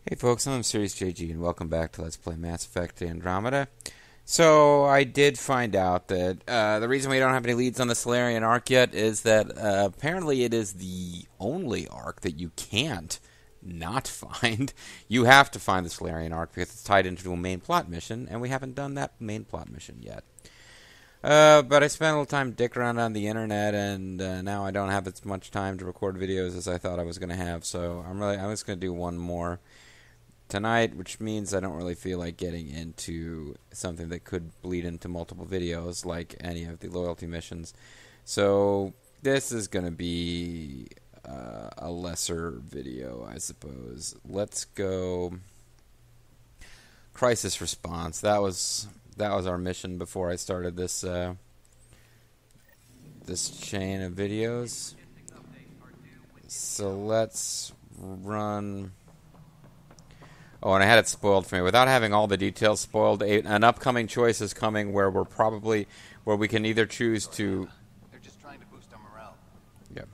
Hey folks, I'm MysteriousJG and welcome back to Let's Play Mass Effect Andromeda. So I did find out that the reason we don't have any leads on the Solarian Arc yet is that apparently it is the only arc that you can't not find. You have to find the Solarian Arc because it's tied into a main plot mission, and we haven't done that main plot mission yet. But I spent a little time dicking around on the internet, and now I don't have as much time to record videos as I thought I was going to have, so I'm just going to do one more tonight, which means I don't really feel like getting into something that could bleed into multiple videos like any of the loyalty missions. So this is going to be a lesser video, I suppose. Let's go crisis response. That was our mission before I started this this chain of videos. So let's run. Oh, and I had it spoiled for me. Without having all the details spoiled, an upcoming choice is coming where we can either choose to... They're just trying to boost our morale. Yeah.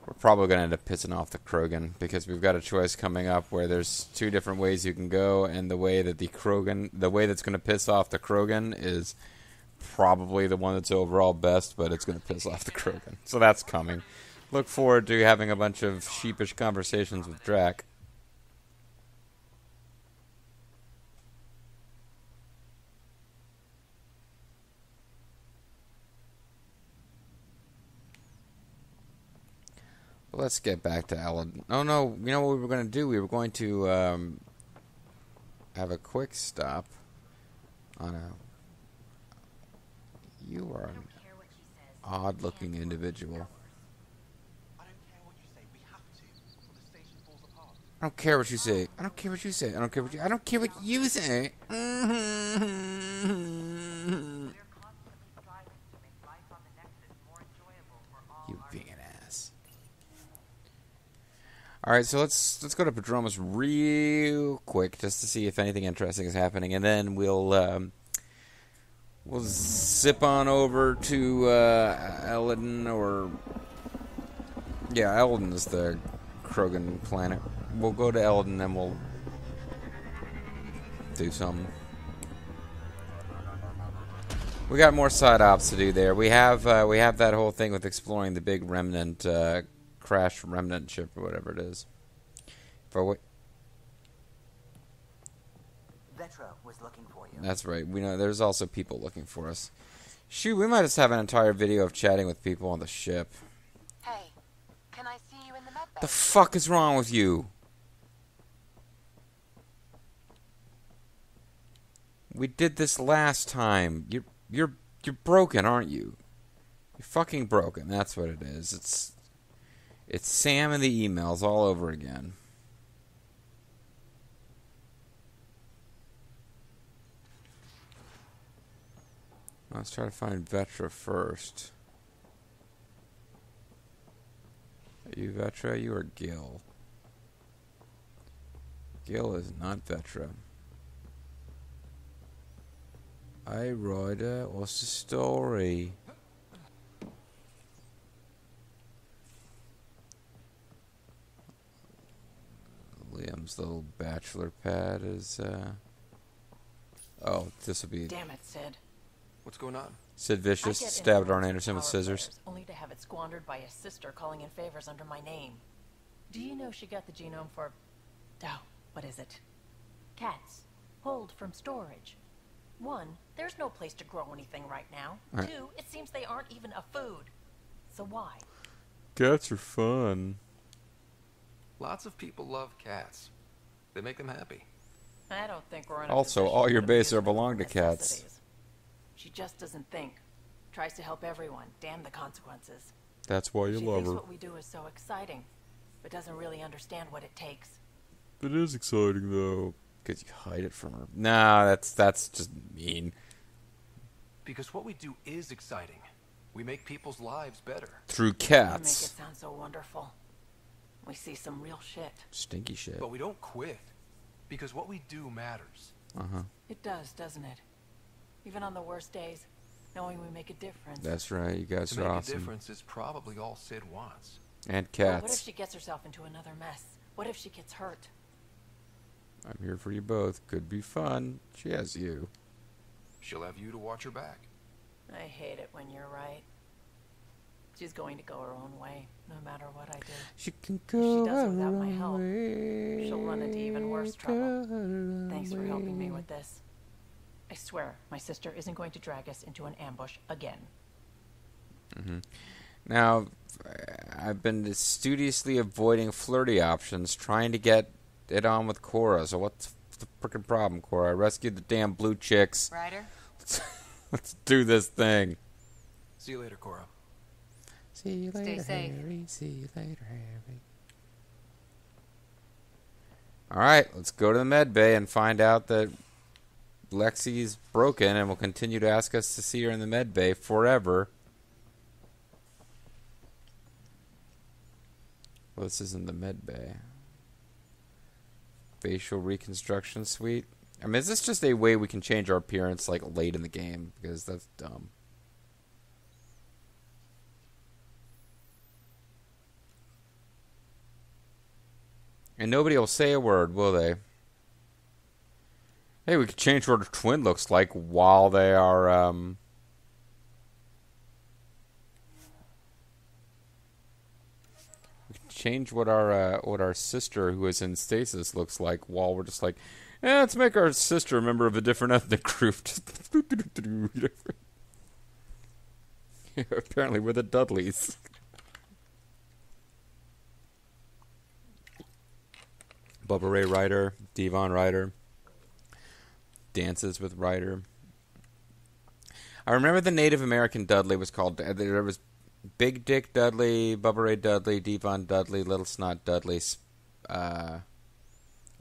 We're probably going to end up pissing off the Krogan, because we've got a choice coming up where there's two different ways you can go, and the way that's going to piss off the Krogan is probably the one that's overall best, but it's going to piss off the Krogan. So that's coming. Look forward to having a bunch of sheepish conversations with Drac. Let's get back to Alan. Oh no, you know what we were going to do? We were going to have a quick stop on a... You are an odd-looking individual. I don't care what you say. We have to, or the station falls apart. I don't care what you say. I don't care what you say. I don't care what you say. You being an ass. Alright, so let's go to Padromus real quick just to see if anything interesting is happening, and then we'll zip on over to Eldon, or... Yeah, Eldon is the Krogan planet. We'll go to Eldon and we'll do something. We got more side ops to do there. We have that whole thing with exploring the big remnant crash remnant ship or whatever it is. Vetra was looking for you. That's right. We know there's also people looking for us. Shoot, we might just have an entire video of chatting with people on the ship. Hey, can I see you in the med bay? The fuck is wrong with you? We did this last time. You're broken, aren't you? You're fucking broken. That's what it is. It's Sam and the emails all over again. Let's try to find Vetra first. Are you Vetra? You are Gil. Gil is not Vetra. Hey, Ryder, what's the story? Liam's little bachelor pad is, Oh, this will be... Damn it, Sid. What's going on? Sid Vicious stabbed Arn Anderson with scissors. Only to have it squandered by a sister calling in favors under my name. Do you know she got the genome for... Oh, what is it? Cats. Pulled from storage. 1, there's no place to grow anything right now. 2, it seems they aren't even a food. So why? Cats are fun. Lots of people love cats. They make them happy. I don't think we're in a Also, position all your to base are abuse belong to cats. necessities. She just doesn't think. Tries to help everyone. Damn the consequences. That's why you She love thinks her. what we do is so exciting, but doesn't really understand what it takes. It is exciting, though. Because you hide it from her. Nah, that's just mean. Because what we do is exciting. We make people's lives better. Through You make it cats. sound so wonderful. We see some real shit. Stinky shit. But we don't quit. Because what we do matters. Uh-huh. It does, doesn't it? Even on the worst days, knowing we make a difference. That's right. You guys To are make awesome. a difference is probably all Sid wants. And But what if cats. she gets herself into another mess? What if she gets hurt? I'm here for you both. Could be fun. She has you. She'll have you to watch her back. I hate it when you're right. She's going to go her own way, no matter what I do. She can If go she does it without her my own help, way. she'll run into even worse Go trouble. her own Thanks for helping me way. with this. I swear, my sister isn't going to drag us into an ambush again. Now, I've been studiously avoiding flirty options, trying to get it on with Cora. So what's the frickin' problem, Cora? I rescued the damn blue chicks. Ryder? Let's do this thing. See you later, Cora. See you Stay later, safe. Harry. See you later, Harry. All right, let's go to the med bay and find out that Lexi's broken and will continue to ask us to see her in the med bay forever. Well, this isn't the med bay. Facial reconstruction suite. I mean, is this just a way we can change our appearance like late in the game? Because that's dumb. And nobody will say a word, will they? Hey, we could change what our twin looks like while they are, we could change what our sister who is in stasis looks like while we're just like, let's make our sister a member of a different ethnic group. Apparently we're the Dudleys. Bubba Ray Ryder, Devon Ryder, dances with Ryder. I remember the Native American Dudley was called. There was Big Dick Dudley, Bubba Ray Dudley, Devon Dudley, Little Snot Dudley. I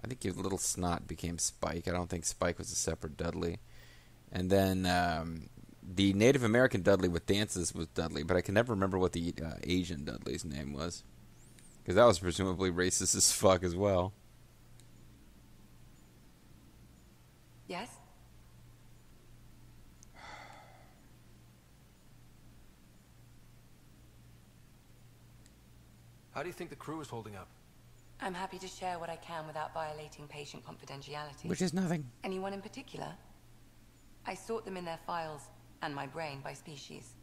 think Little Snot became Spike. I don't think Spike was a separate Dudley. And then the Native American Dudley with dances was Dudley, but I can never remember what the Asian Dudley's name was. Because that was presumably racist as fuck as well. Yes? How do you think the crew is holding up? I'm happy to share what I can without violating patient confidentiality. Which is nothing. Anyone in particular? I sort them in their files and my brain by species.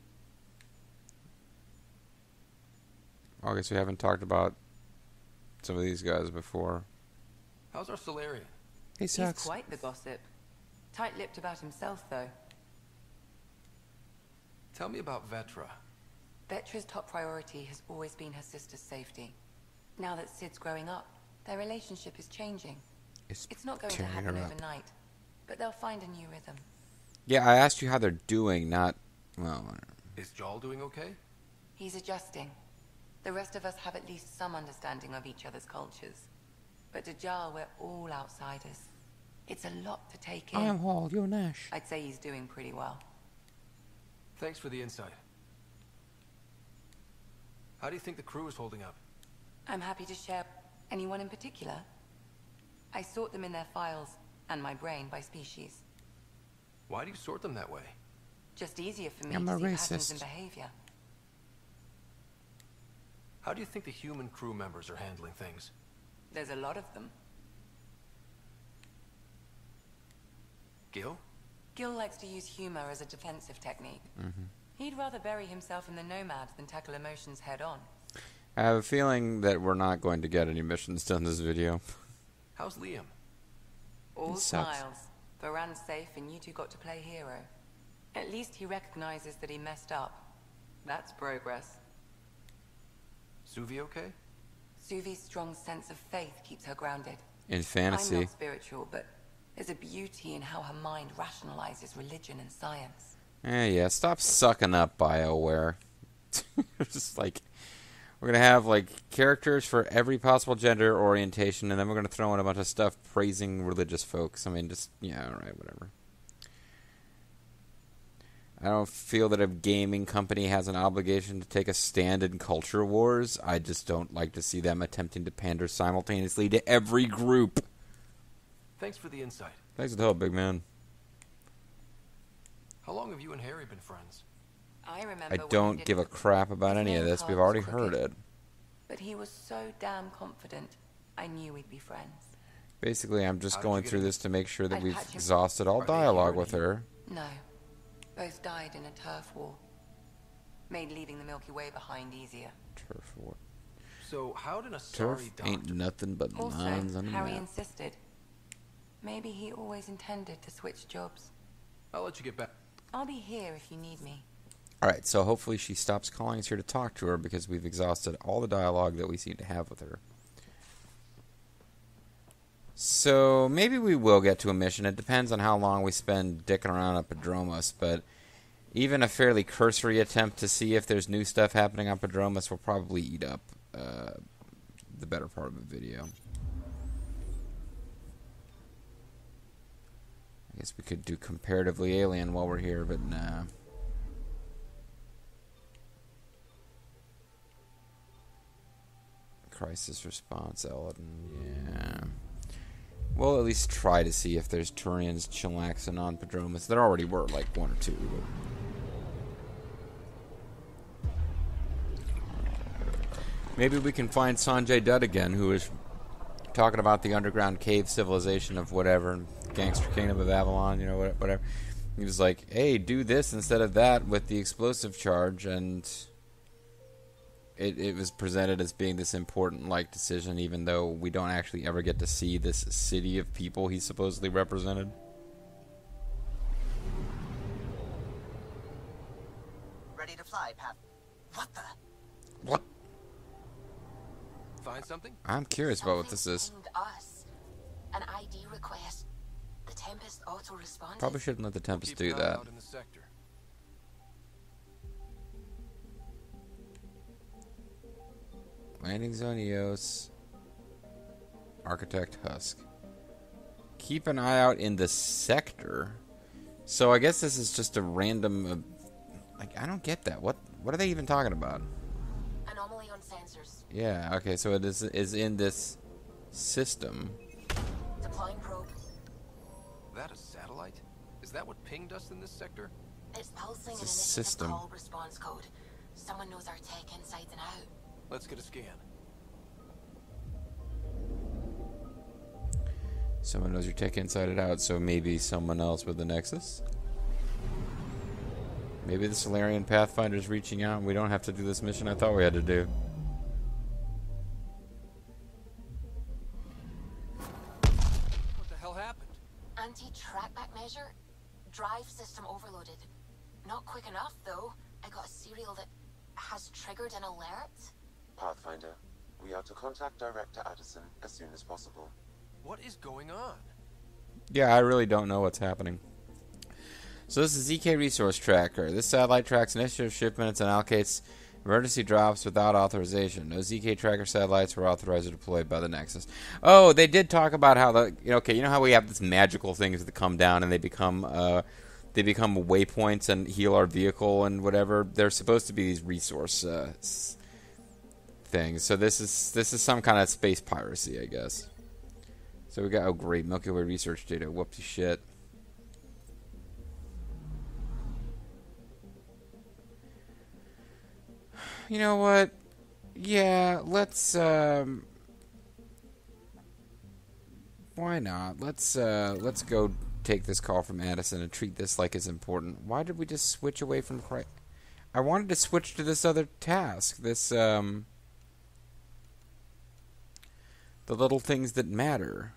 I guess we haven't talked about some of these guys before. How's our Solarian? He He's sucks. quite the gossip. Tight-lipped about himself, though. Tell me about Vetra. Vetra's top priority has always been her sister's safety. Now that Sid's growing up, their relationship is changing. It's not going to tearing happen her up. overnight, but they'll find a new rhythm. Yeah, I asked you how they're doing, not... Well, Is Jal doing okay? He's adjusting. The rest of us have at least some understanding of each other's cultures. But to Jal, we're all outsiders. It's a lot to take in. I am Hall, you're Nash. I'd say he's doing pretty well. Thanks for the insight. How do you think the crew is holding up? I'm happy to share. Anyone in particular? I sort them in their files and my brain by species. Why do you sort them that way? Just easier for me I'm to a see patterns in racist. behavior. How do you think the human crew members are handling things? There's a lot of them. Gil? Gil likes to use humor as a defensive technique. He'd rather bury himself in the Nomad than tackle emotions head-on. I have a feeling that we're not going to get any missions done this video. How's Liam? All He sucks. smiles. Varan's safe and you two got to play hero. At least he recognizes that he messed up. That's progress. Suvi okay? Suvi's strong sense of faith keeps her grounded. In I'm fantasy. not spiritual, but there's a beauty in how her mind rationalizes religion and science. Yeah, stop sucking up, BioWare. Just like, we're going to have, like, characters for every possible gender orientation, and then we're going to throw in a bunch of stuff praising religious folks. I mean, just, yeah, alright, whatever. I don't feel that a gaming company has an obligation to take a stand in culture wars. I just don't like to see them attempting to pander simultaneously to every group. Thanks for the insight. Thanks for the help, big man. How long have you and Harry been friends? I remember I when he don't did give a it. crap about His any of name this. We've card already was heard crooked. it. But he was so damn confident, I knew we'd be friends. Basically, I'm just How did going you get through in? this to make sure that I'd we've patch him. exhausted all Are they dialogue here with her. No. Both died in a turf war. Made leaving the Milky Way behind easier. Turf war. So how did a Turf sorry ain't doctor... nothing but Also, lines on a Harry map. insisted. Maybe he always intended to switch jobs. I'll let you get back. I'll be here if you need me. Alright, so hopefully she stops calling us here to talk to her because we've exhausted all the dialogue that we seem to have with her. So maybe we will get to a mission. It depends on how long we spend dicking around up Padromos, but even a fairly cursory attempt to see if there's new stuff happening on Padromos will probably eat up the better part of the video. I guess we could do comparatively alien while we're here, but nah. Crisis response, Eldon, yeah. We'll at least try to see if there's Turians chillaxing on Padromos. There already were, like, one or two. But maybe we can find Sanjay Dutt again, who is talking about the underground cave civilization of whatever, Gangster Kingdom of Avalon, you know, whatever. He was like, hey, do this instead of that with the explosive charge, and it was presented as being this important, like, decision, even though we don't actually ever get to see this city of people he supposedly represented. Ready to fly, Path. What the? What? Find something? I'm curious about what this is. Something pinged us. An ID request. The Tempest auto-responded. Probably shouldn't let the Tempest Keep do an eye that. out in the sector. Landing zone EOS. Architect Husk. Keep an eye out in the sector. So I guess this is just a random... like, I don't get that. What are they even talking about? Anomaly on sensors. Yeah, okay, so it is in this system. Deploying probe. That a satellite? Is that what pinged us in this sector? It's pulsing It's an a initiative system. call response code. Someone knows our tech inside and out. Let's get a scan. Someone knows your tech inside and out, so maybe someone else with the Nexus? Maybe the Solarian Pathfinder's reaching out and we don't have to do this mission I thought we had to do. What the hell happened? Anti-trackback measure. Drive system overloaded. Not quick enough, though. I got a serial that has triggered an alert. Pathfinder, we are to contact Director Addison as soon as possible. What is going on? Yeah, I really don't know what's happening. So this is ZK Resource Tracker. This satellite tracks initiative shipments and allocates emergency drops without authorization. No ZK Tracker satellites were authorized or deployed by the Nexus. Oh, they did talk about how the... okay, you know how we have these magical things that come down and they become waypoints and heal our vehicle and whatever? They're supposed to be these resource things. So this is some kind of space piracy, I guess. So we got, oh great, Milky Way research data. Whoopsie shit. You know what? Yeah, let's why not? Let's go take this call from Addison and treat this like it's important. Why did we just switch away from I wanted to switch to this other task. This the little things that matter.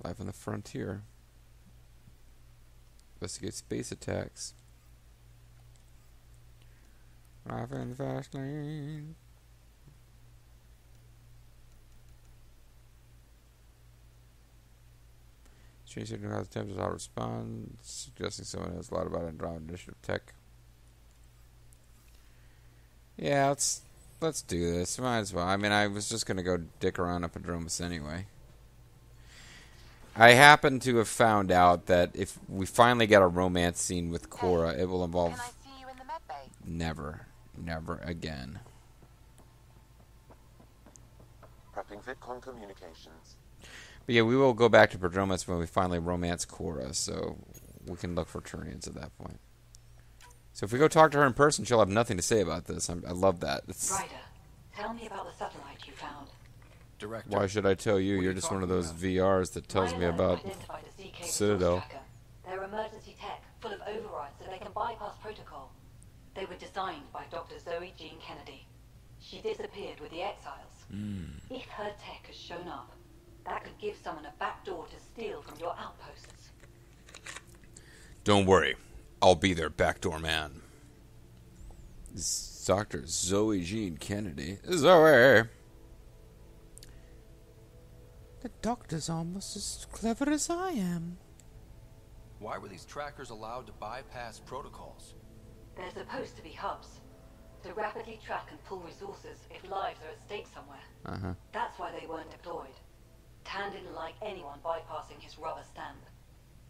Life on the frontier. Investigate space attacks. Life in the fast lane. Strange signal has attempts to respond, suggesting someone knows a lot about Andromeda initiative tech. Yeah, let's do this. Might as well. I mean, I was just gonna go dick around up at Dromus anyway. I happen to have found out that if we finally get a romance scene with Cora, it will involve... Can I see you in the med bay? Never again. Prepping VidCon communications. But yeah, we will go back to Prodromus when we finally romance Cora, so we can look for Turians at that point. So if we go talk to her in person, she'll have nothing to say about this. I love that. Ryder, Tell me about the satellite you found. Director. Why should I tell you? What are You're you just one of talking those about? VRs that tells me about Identified a ZK Citadel. resource tracker. They're emergency tech, full of overrides so they can bypass protocol. They were designed by Dr. Zoe Jean Kennedy. She disappeared with the Exiles. If her tech has shown up, that could give someone a backdoor to steal from your outposts. Don't worry, I'll be their backdoor man. This Dr. Zoe Jean Kennedy. Zoe! The doctor's almost as clever as I am. Why were these trackers allowed to bypass protocols? They're supposed to be hubs, to rapidly track and pull resources if lives are at stake somewhere. That's why they weren't deployed. Tan didn't like anyone bypassing his rubber stamp.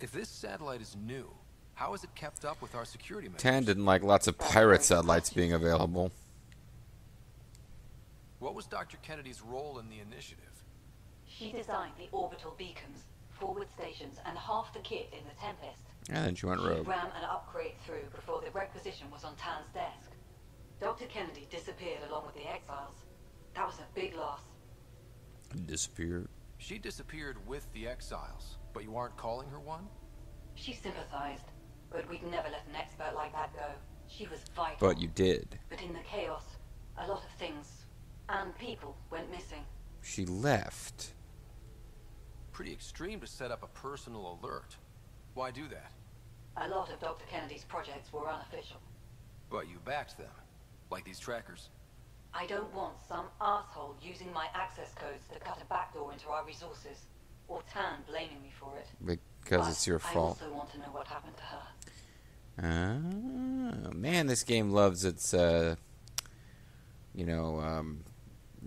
If this satellite is new, how is it kept up with our security measures? Tan didn't like lots of pirate satellites being available. What was Dr. Kennedy's role in the initiative? She designed the orbital beacons, forward stations, and half the kit in the Tempest. And then she went She rogue. ran an upgrade through before the requisition was on Tan's desk. Dr. Kennedy disappeared along with the Exiles. That was a big loss. Disappeared. She disappeared with the Exiles, but you aren't calling her one? She sympathized, but we'd never let an expert like that go. She was vital. But you did. But in the chaos, a lot of things and people went missing. She left. Pretty extreme to set up a personal alert. Why do that? A lot of Dr. Kennedy's projects were unofficial. But you backed them, like these trackers. I don't want some asshole using my access codes to cut a backdoor into our resources, or Tan blaming me for it. Because it's your fault. I also want to know what happened to her. Man, this game loves its,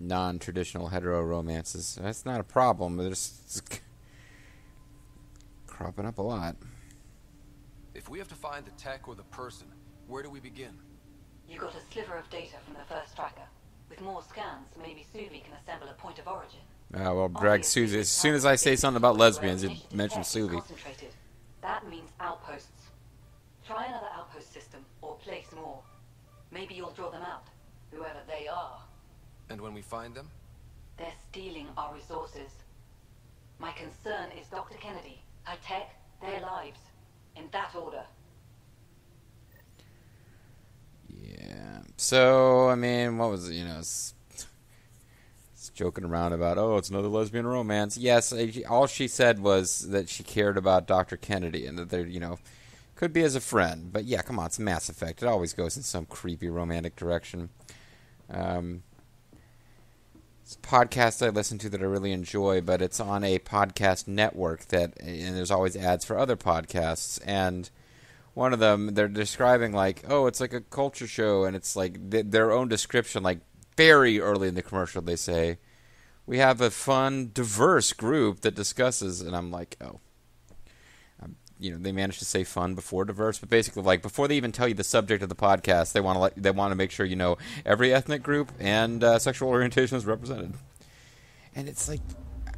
non-traditional hetero romances. That's not a problem. It's cropping up a lot. If we have to find the tech or the person, where do we begin? You got a sliver of data from the first tracker. With more scans, maybe Suvi can assemble a point of origin. Well, drag Susie. As soon as I say something about lesbians, you mention Suvi. That means outposts. Try another outpost system, or place more. Maybe you'll draw them out, whoever they are. And when we find them? They're stealing our resources. My concern is Dr. Kennedy, her tech, their lives. In that order. Yeah. So, I mean, what was it, it's joking around about, it's another lesbian romance. Yes, all she said was that she cared about Dr. Kennedy and that they're, could be as a friend. But yeah, come on, it's Mass Effect. It always goes in some creepy romantic direction. It's a podcast I listen to that I really enjoy, but it's on a podcast network and there's always ads for other podcasts. And one of them, they're describing it's like a culture show, and it's like their own description, like very early in the commercial, they say, we have a fun, diverse group that discusses, and I'm like, they managed to say fun before diverse, but basically, before they even tell you the subject of the podcast, they want to make sure every ethnic group and sexual orientation is represented. And it's like,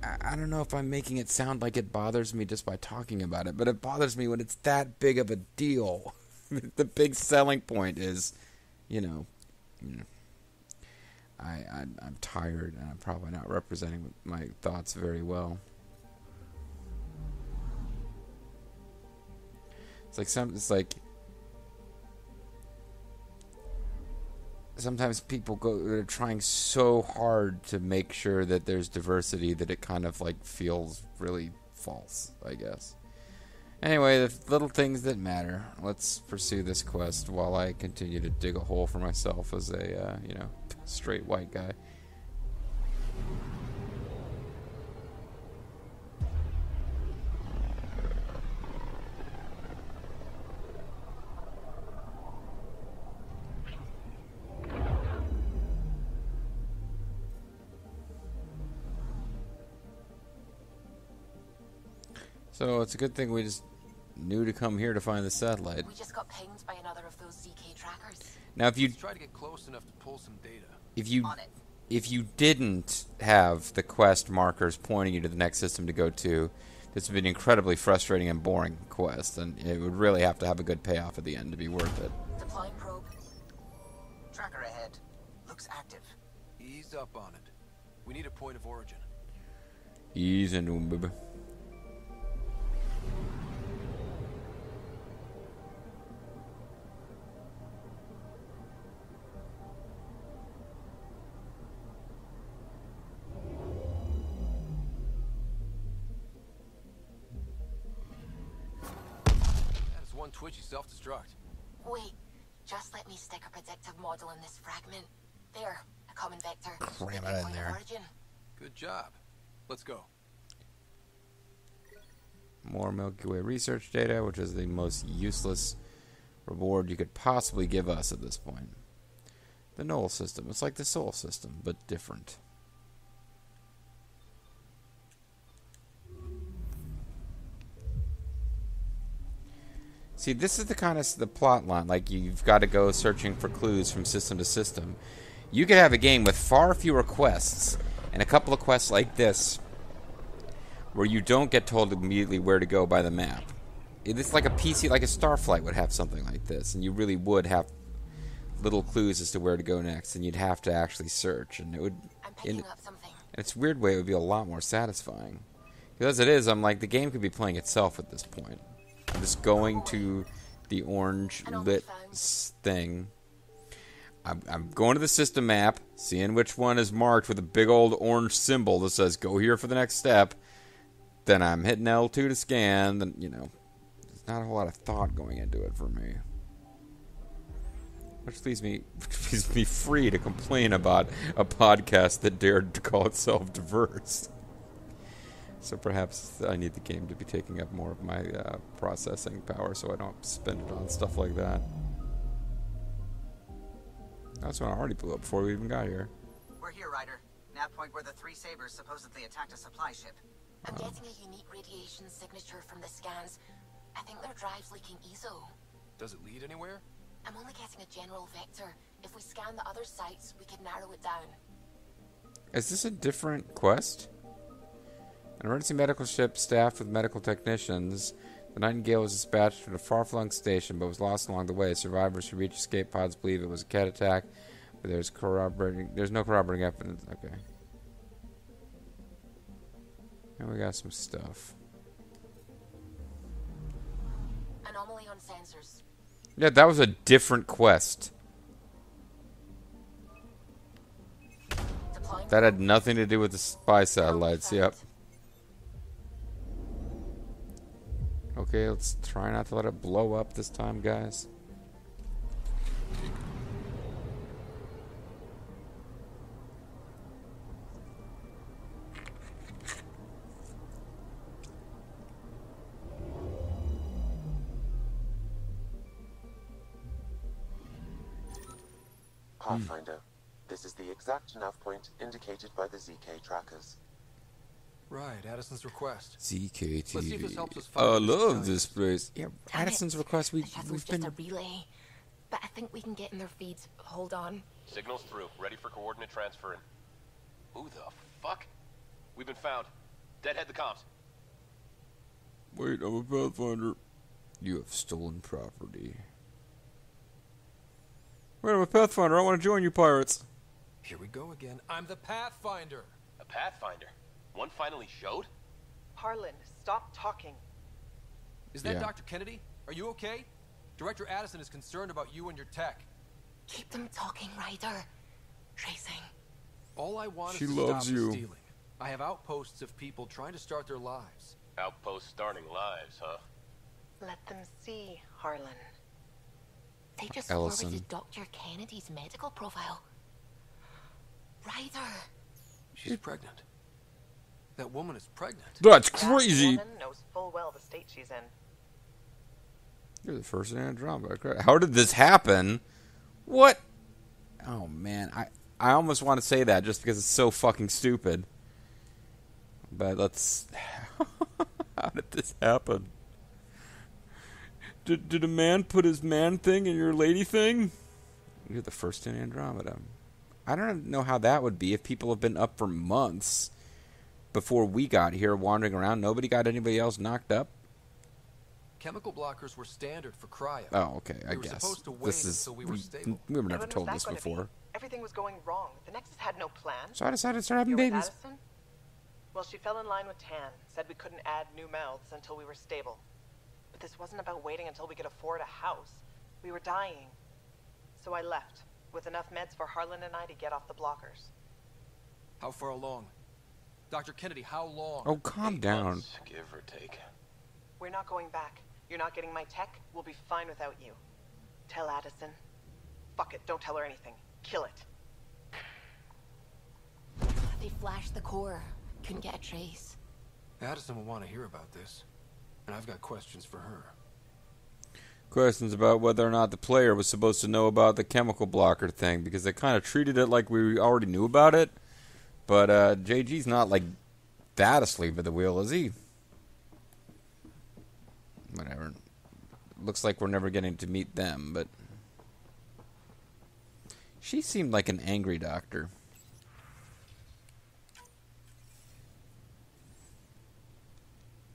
I don't know if I'm making it sound like it bothers me just by talking about it, but it bothers me when it's that big of a deal. The big selling point is, I'm tired, and I'm probably not representing my thoughts very well. It's like sometimes people they're trying so hard to make sure that there's diversity that it kind of feels really false, I guess. Anyway, the little things that matter. Let's pursue this quest while I continue to dig a hole for myself as a, straight white guy. So it's a good thing we just knew to come here to find the satellite. We just got pinged by another of those ZK trackers. Now, if you try to get close enough to pull some data. If you didn't have the quest markers pointing you to the next system to go to, this would be an incredibly frustrating and boring quest, and it would really have to have a good payoff at the end to be worth it. Deploying probe. Tracker ahead. Looks active. Ease up on it. We need a point of origin. Ease into him, baby. That is one twitchy self-destruct. Wait, just let me stick a predictive model in this fragment. There, a common vector. Cram Maybe it a in point of there. origin. Good job. Let's go. More Milky Way research data, which is the most useless reward you could possibly give us at this point. The Null system. It's like the Sol system, but different. See, this is the kind of the plot line. Like, you've got to go searching for clues from system to system. You could have a game with far fewer quests, and a couple of quests like this, where you don't get told immediately where to go by the map. It's like a PC, like a Starflight would have something like this, and you really would have little clues as to where to go next, and you'd have to actually search, and it would. I'm picking up something. In its weird way, it would be a lot more satisfying. Because as it is, I'm like, the game could be playing itself at this point. I'm just going to the orange lit thing. I'm going to the system map, seeing which one is marked with a big old orange symbol that says, go here for the next step. Then I'm hitting L2 to scan. Then, you know, there's not a whole lot of thought going into it for me. Which leaves me free to complain about a podcast that dared to call itself diverse. So perhaps I need the game to be taking up more of my processing power so I don't spend it on stuff like that. That's one I already blew up before we even got here. We're here, Ryder. Nav point where the three Sabers supposedly attacked a supply ship. I'm getting a unique radiation signature from the scans. I think their drive's leaking ESO. Does it lead anywhere? I'm only getting a general vector. If we scan the other sites, we could narrow it down. Is this a different quest? An emergency medical ship staffed with medical technicians. The Nightingale was dispatched to a far-flung station, but was lost along the way. Survivors who reached escape pods believe it was a cat attack, but there's no corroborating evidence. Okay. And we got some stuff. Anomaly on sensors. Yeah, that was a different quest. Deploying That had nothing to do with the spy satellites. Yep. Okay, let's try not to let it blow up this time, guys. Pathfinder, this is the exact nav point indicated by the ZK trackers. Right, Addison's request. ZKTV. Let's see if this helps us I find love this place. Yeah, Damn Addison's it. request. The shuttle's We've just been. a relay. But I think we can get in their feeds. Hold on. Signals through. Ready for coordinate transfer. Who the fuck? We've been found. Deadhead the comms. Wait, I'm a Pathfinder. You have stolen property. Wait, I'm a Pathfinder. I want to join you pirates. Here we go again. I'm the Pathfinder. A Pathfinder. One finally showed? Harlan, stop talking. Is that Yeah. Dr. Kennedy? Are you okay? Director Addison is concerned about you and your tech. Keep them talking, Ryder. Tracing. All I want She is to loves stop the you. stealing. I have outposts of people trying to start their lives. Outpost starting lives, huh? Let them see, Harlan. They just Ellison. forwarded Dr. Kennedy's medical profile. Ryder. She's pregnant. That woman is pregnant. That's That crazy. woman knows full well the state she's in. You're the first in Andromeda. How did this happen? What? Oh man, I almost want to say that just because it's so fucking stupid. But let's. How did this happen? Did a man put his man thing in your lady thing? You're the first in Andromeda. I don't know how that would be if people have been up for months before we got here wandering around. Nobody got anybody else knocked up. Chemical blockers were standard for cryo. Oh, okay. I We were guess supposed to wait this is until we were stable. we were And never when was told that this gonna be? before. Everything was going wrong. The Nexus had no plan. So I decided to start having You're with babies. Addison? Well, she fell in line with Tan. Said we couldn't add new mouths until we were stable. But this wasn't about waiting until we could afford a house. We were dying. So I left, with enough meds for Harlan and I to get off the blockers. How far along? Dr. Kennedy, how long? Oh, calm 8 down. months, give or take. We're not going back. You're not getting my tech. We'll be fine without you. Tell Addison. Fuck it, don't tell her anything. Kill it. They flashed the core. Couldn't get a trace. Addison will want to hear about this. And I've got questions for her. Questions about whether or not the player was supposed to know about the chemical blocker thing, because they kind of treated it like we already knew about it. But JG's not like that asleep at the wheel, is he? Whatever. Looks like we're never getting to meet them, but she seemed like an angry doctor.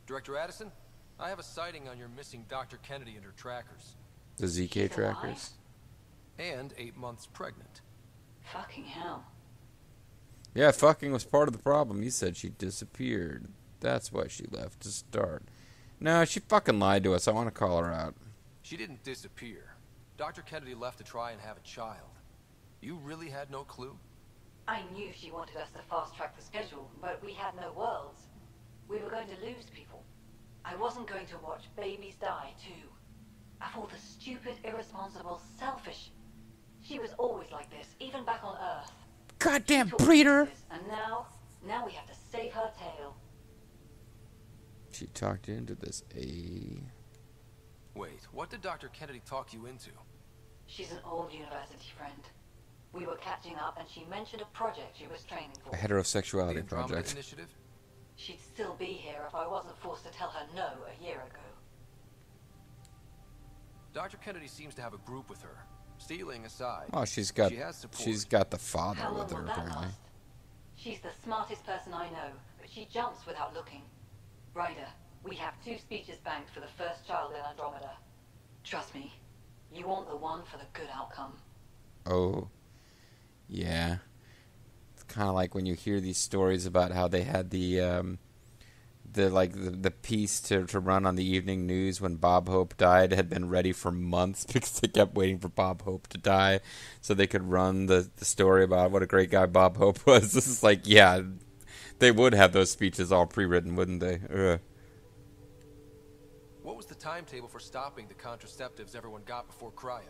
Director Addison, I have a sighting on your missing Dr. Kennedy and her trackers. The ZK trackers. And 8 months pregnant. Fucking hell. Yeah, fucking was part of the problem. You said she disappeared. That's why she left to start. No, she fucking lied to us. I want to call her out. She didn't disappear. Dr. Kennedy left to try and have a child. You really had no clue? I knew she wanted us to fast-track the schedule, but we had no worlds. We were going to lose people. I wasn't going to watch babies die, too. Of all the stupid, irresponsible, selfish. She was always like this, even back on Earth. Goddamn breeder! And now we have to save her tail. She talked you into this. Wait, what did Dr. Kennedy talk you into? She's an old university friend. We were catching up, and she mentioned a project she was training for. A heterosexuality The Andromeda project. Initiative? She'd still be here if I wasn't forced to tell her no a year ago. Dr. Kennedy seems to have a group with her. Stealing aside. Oh, she's got the father How long with her will that apparently. last? She's the smartest person I know, but she jumps without looking. Ryder, we have 2 speeches banked for the first child in Andromeda. Trust me, you want the one for the good outcome. Oh, yeah. It's kind of like when you hear these stories about how they had the piece to run on the evening news when Bob Hope died had been ready for months because they kept waiting for Bob Hope to die so they could run the story about what a great guy Bob Hope was. This is like, yeah, they would have those speeches all pre-written, wouldn't they? Ugh. What was the timetable for stopping the contraceptives everyone got before cryo?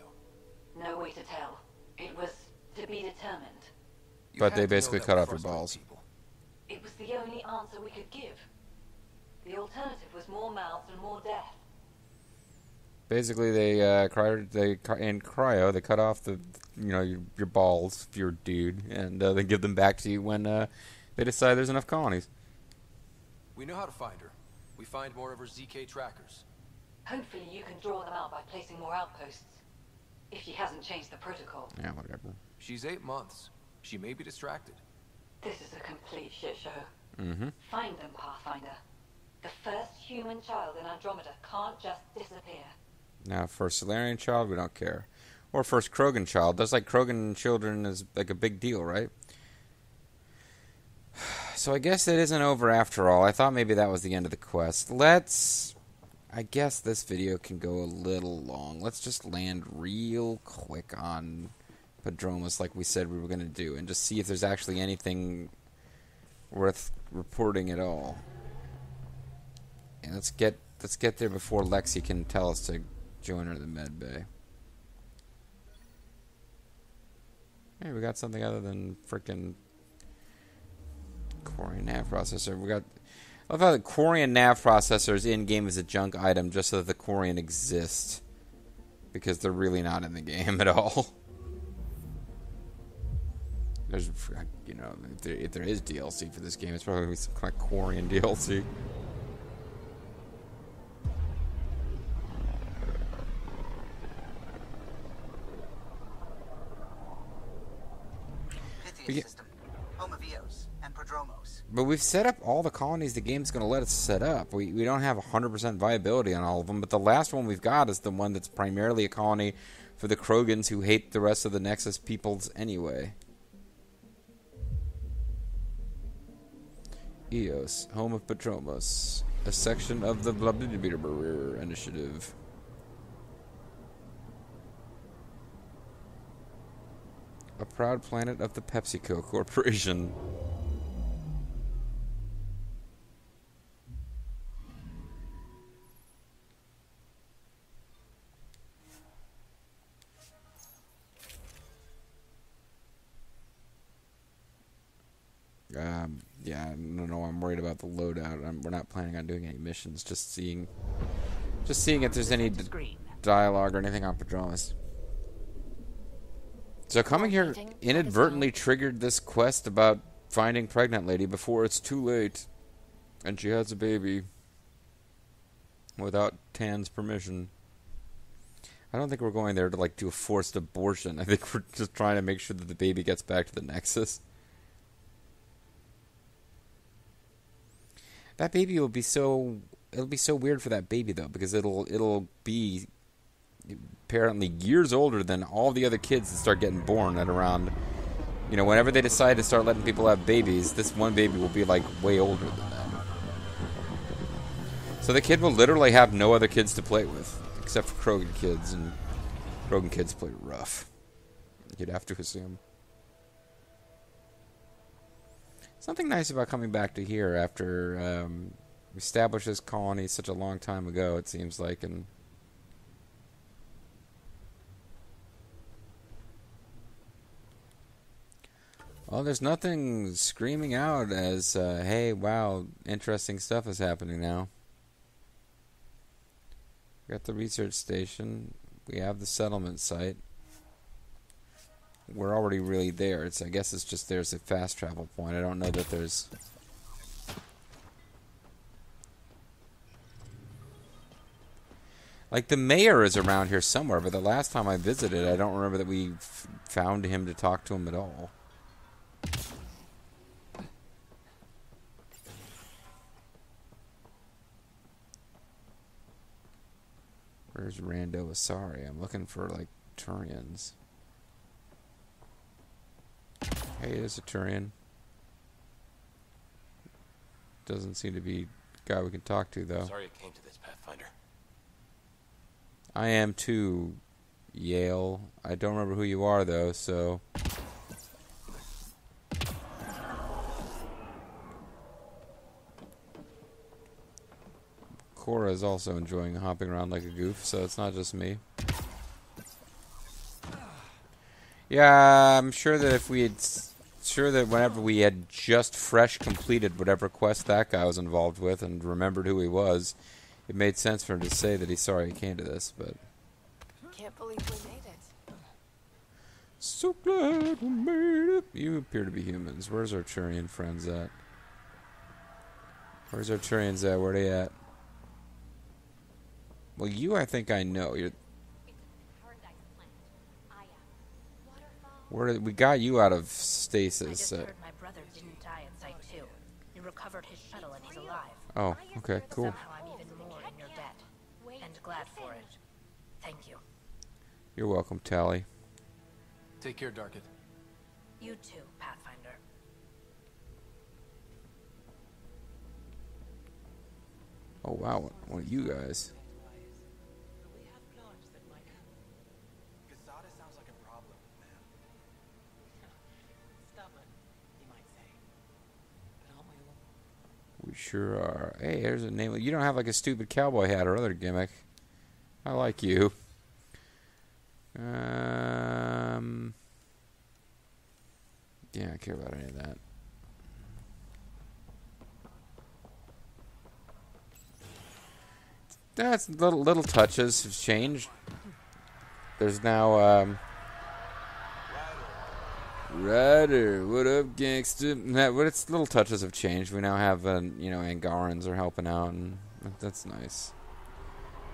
No way to tell. It was to be determined. You But had they to know basically that cut would off her frustrate balls. people. It was the only answer we could give. The alternative was more mouths and more death. Basically, in cryo they cut off your balls if you're a dude, and they give them back to you when they decide there's enough colonies. We know how to find her. We find more of her ZK trackers. Hopefully you can draw them out by placing more outposts. If she hasn't changed the protocol. Yeah, whatever. She's 8 months. She may be distracted. This is a complete shit show. Mm-hmm. Find them, Pathfinder. The first human child in Andromeda can't just disappear. Now, for a Solarian child, we don't care. Or first Krogan child. That's like Krogan children is like a big deal, right? So I guess it isn't over after all. I thought maybe that was the end of the quest. I guess this video can go a little long. Let's just land real quick on Padromus like we said we were going to do, and just see if there's actually anything worth reporting at all. And let's get there before Lexi can tell us to join her in the med bay. Hey, we got something other than frickin' Quarian nav processor. I love how the Quarian nav processor is in game as a junk item just so that the Quarian exists, because they're really not in the game at all. There's, if there is DLC for this game, it's probably some kind of Quarian DLC. Pythia system. home of Eos and Prodromos. But we've set up all the colonies the game's going to let us set up. We don't have 100% viability on all of them, but the last one we've got is the one that's primarily a colony for the Krogans who hate the rest of the Nexus peoples anyway. Eos, home of Prodromos, a section of the Blablabla initiative. A proud planet of the PepsiCo Corporation. Yeah, I don't know. I'm worried about the loadout. We're not planning on doing any missions. Just seeing if there's any dialogue or anything on Prodromos. So coming here inadvertently triggered this quest about finding pregnant lady before it's too late, and she has a baby without Tan's permission. I don't think we're going there to like do a forced abortion. I think we're just trying to make sure that the baby gets back to the Nexus. That baby will be so... It'll be so weird for that baby, though, because it'll be apparently years older than all the other kids that start getting born at around... You know, whenever they decide to start letting people have babies, this one baby will be, like, way older than that. So the kid will literally have no other kids to play with, except for Krogan kids, and Krogan kids play rough. You'd have to assume. Something nice about coming back to here after we established this colony such a long time ago, it seems like, and well, there's nothing screaming out as, hey, wow, interesting stuff is happening now. We got the research station. We have the settlement site. We're already really there. I guess it's just there's a fast travel point. I don't know that there's... Like, the mayor is around here somewhere, but the last time I visited, I don't remember that we found him to talk to him at all. Where's Rando Asari? I'm looking for, like, Turians. Hey, there's a Turian. Doesn't seem to be a guy we can talk to, though. Sorry it came to this, Pathfinder. I am too, Yale. I don't remember who you are, though, so... Cora is also enjoying hopping around like a goof, so it's not just me. Yeah, I'm sure that if we had... Sure that whenever we had just fresh completed whatever quest that guy was involved with and remembered who he was, it made sense for him to say that he's sorry he came to this, but... Can't believe we made it. So glad we made it. You appear to be humans. Where's our Turian friends at? Where's our Turians at? Where are they at? Well, you I think I know. You're... We got you out of stasis. I just heard my brother didn't die at Site 2. He recovered his shuttle and he's alive. Oh, okay, cool. Somehow I'm even more in your debt. And glad for it. Thank you. You're welcome, Tally. Take care, Darkit. You too, Pathfinder. Oh, wow. One of you guys. We sure are. Hey, there's a name. You don't have like a stupid cowboy hat or other gimmick. I like you. Yeah, I don't care about any of that. That's little touches have changed. There's now Ryder, what up, gangster? But it's little touches have changed. We now have, you know, Angarans are helping out, and that's nice.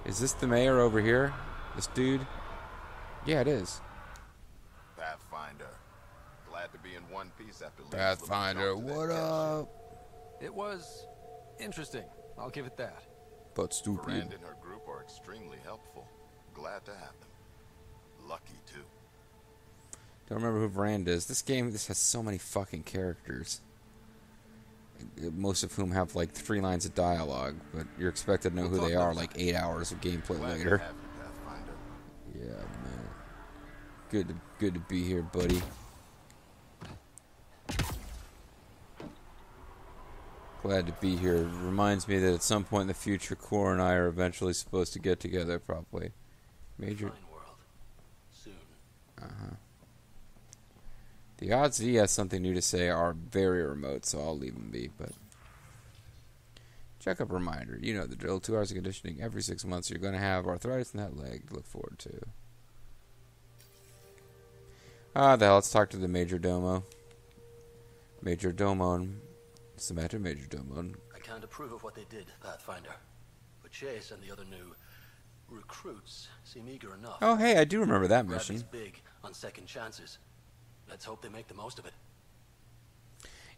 Is this the mayor over here? This dude? Yeah, it is. Pathfinder, glad to be in one piece after leaving Pathfinder, what up? It was interesting. I'll give it that. But stupid. Brand and her group are extremely helpful. Glad to have them. Lucky, too. Don't remember who Vrand is. This has so many fucking characters. Most of whom have like 3 lines of dialogue, but you're expected to know who they are like 8 hours of gameplay later. Yeah, man. Good to be here, buddy. Glad to be here. It reminds me that at some point in the future, Cor and I are eventually supposed to get together, probably. Major. Uh-huh. The odds that he has something new to say are very remote, so I'll leave him be, but... Checkup reminder. You know the drill. 2 hours of conditioning every 6 months. You're going to have arthritis in that leg to look forward to. Ah, the hell. Let's talk to the Major Domo. Major Domo. What's the matter, Major Domo? I can't approve of what they did, Pathfinder. But Chase and the other new recruits seem eager enough. Oh, hey, I do remember that mission. Gravity's big on second chances. Let's hope they make the most of it.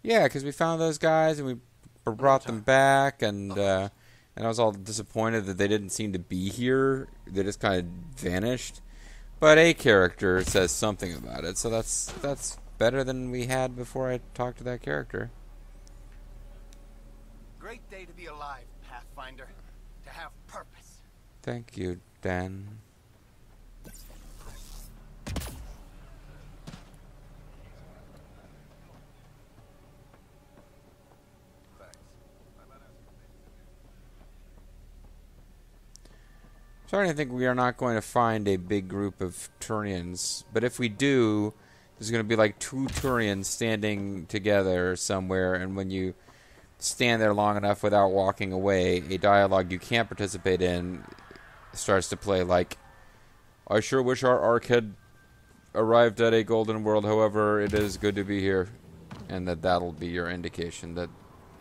Yeah, because we found those guys and we brought them back, and I was all disappointed that they didn't seem to be here. They just kind of vanished. But a character says something about it, so that's better than we had before I talked to that character. Great day to be alive, Pathfinder. To have purpose. Thank you, Dan. Starting to think we are not going to find a big group of Turians, but if we do, there's going to be like 2 Turians standing together somewhere, and when you stand there long enough without walking away, a dialogue you can't participate in starts to play like, I sure wish our arc had arrived at a golden world, however, it is good to be here, and that'll be your indication that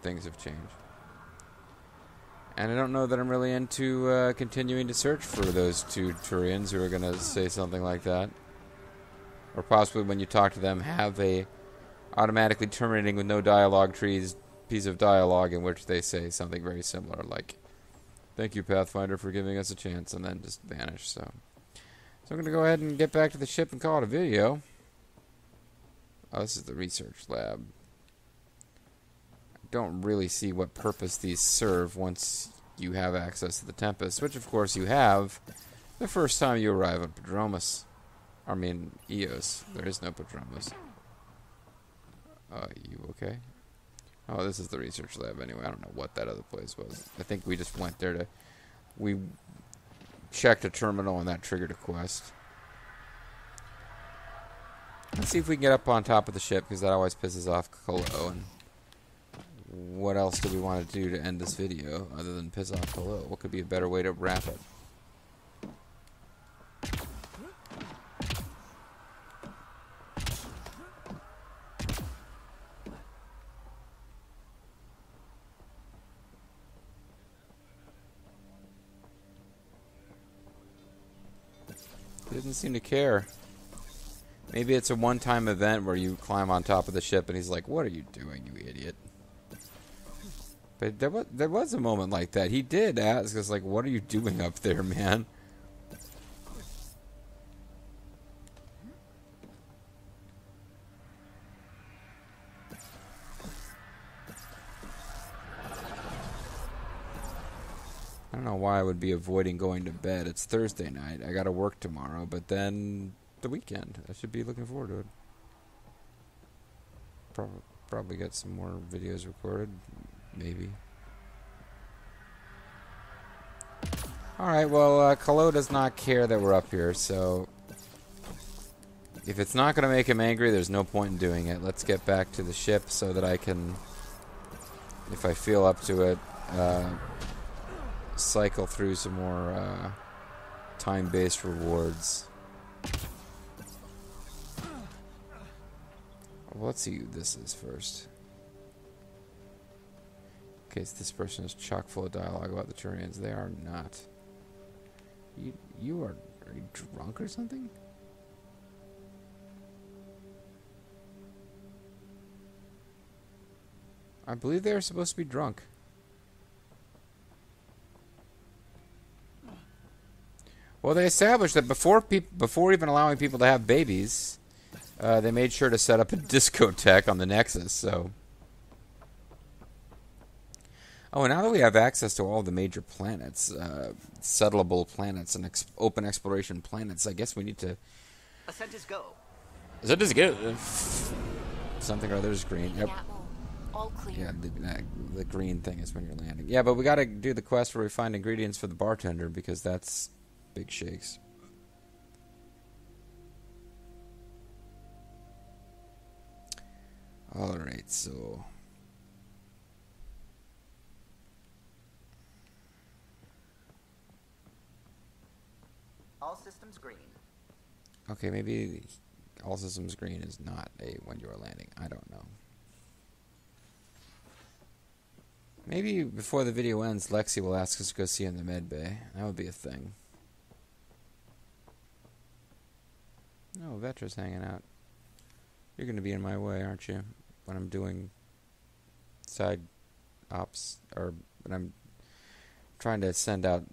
things have changed. And I don't know that I'm really into continuing to search for those 2 Turians who are going to say something like that. Or possibly when you talk to them, have a automatically terminating with no dialogue trees piece of dialogue in which they say something very similar, like, thank you, Pathfinder, for giving us a chance, and then just vanish. So I'm going to go ahead and get back to the ship and call it a video. Oh, this is the research lab. Don't really see what purpose these serve once you have access to the Tempest, which of course you have the first time you arrive on Podromus. I mean, Eos. There is no Podromus. You okay? Oh, this is the research lab anyway. I don't know what that other place was. I think we just went there to... We checked a terminal and that triggered a quest. Let's see if we can get up on top of the ship, because that always pisses off Colo, and... What else do we want to do to end this video other than piss off Hello? What could be a better way to wrap it? He doesn't seem to care. Maybe it's a one-time event where you climb on top of the ship and he's like, "What are you doing, you idiot?" But there was a moment like that. He did ask us, like, "What are you doing up there, man?" I don't know why I would be avoiding going to bed. It's Thursday night. I gotta work tomorrow, but then the weekend. I should be looking forward to it. Probably get some more videos recorded. Maybe. Alright, well, Kalo does not care that we're up here, so... If it's not going to make him angry, there's no point in doing it. Let's get back to the ship so that I can, if I feel up to it, cycle through some more time-based rewards. Well, let's see who this is first. Okay, so this person is chock full of dialogue about the Turians. They are not. Are you drunk or something? I believe they were supposed to be drunk. Well, they established that before even allowing people to have babies, they made sure to set up a discotheque on the Nexus. So, oh, and now that we have access to all the major planets, settlable planets and open exploration planets, I guess we need to. Ascent is go. Ascent is go. Something or other is green. Yep. All clear. Yeah, the green thing is when you're landing. Yeah, but we got to do the quest where we find ingredients for the bartender because that's big shakes. All right, so All systems green. okay, maybe all systems green is not a when you are landing. I don't know. Maybe before the video ends, Lexi will ask us to go see in the med bay. That would be a thing. Oh, Vetra's hanging out. You're going to be in my way, aren't you? When I'm doing side ops, or when I'm trying to send out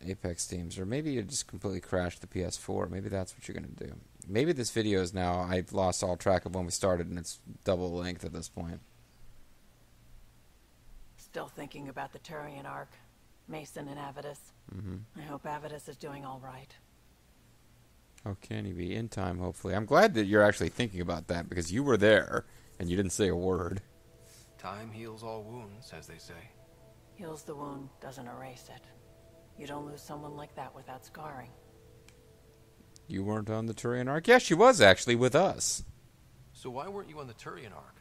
Apex teams, or maybe you just completely crashed the PS4. Maybe that's what you're going to do. Maybe this video is now, I've lost all track of when we started, and it's double length at this point. Still thinking about the Turian Ark, Mason and Avidus. I hope Avidus is doing all right. Oh, can he be in time, hopefully? I'm glad that you're actually thinking about that, because you were there, and you didn't say a word. Time heals all wounds, as they say. Heals the wound, doesn't erase it. You don't lose someone like that without scarring. You weren't on the Turian Ark? Yes, she was actually with us. So why weren't you on the Turian Ark?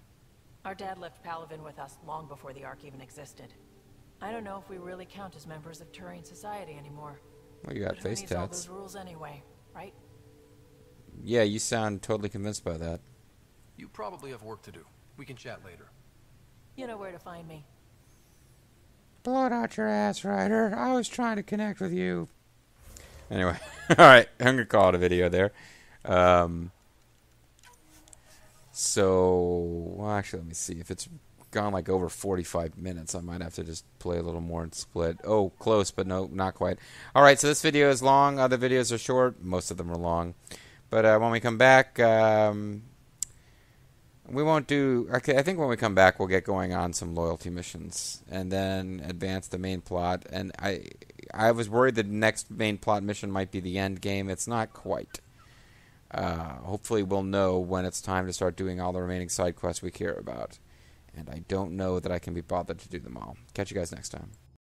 Our dad left Palavin with us long before the Ark even existed. I don't know if we really count as members of Turian society anymore. Well, you got But face who needs all tats. those rules anyway, right? Yeah, you sound totally convinced by that. You probably have work to do. We can chat later. You know where to find me. Blow it out your ass, Ryder. I was trying to connect with you. Anyway, alright, I'm going to call it a video there. So, well, actually, let me see. If it's gone like over 45 minutes, I might have to just play a little more and split. Oh, close, but no, not quite. Alright, so this video is long. Other videos are short. Most of them are long. But when we come back, we won't do... Okay, I think when we come back, we'll get going on some loyalty missions. And then advance the main plot. And I was worried the next main plot mission might be the end game. It's not quite. Hopefully we'll know when it's time to start doing all the remaining side quests we care about. And I don't know that I can be bothered to do them all. Catch you guys next time.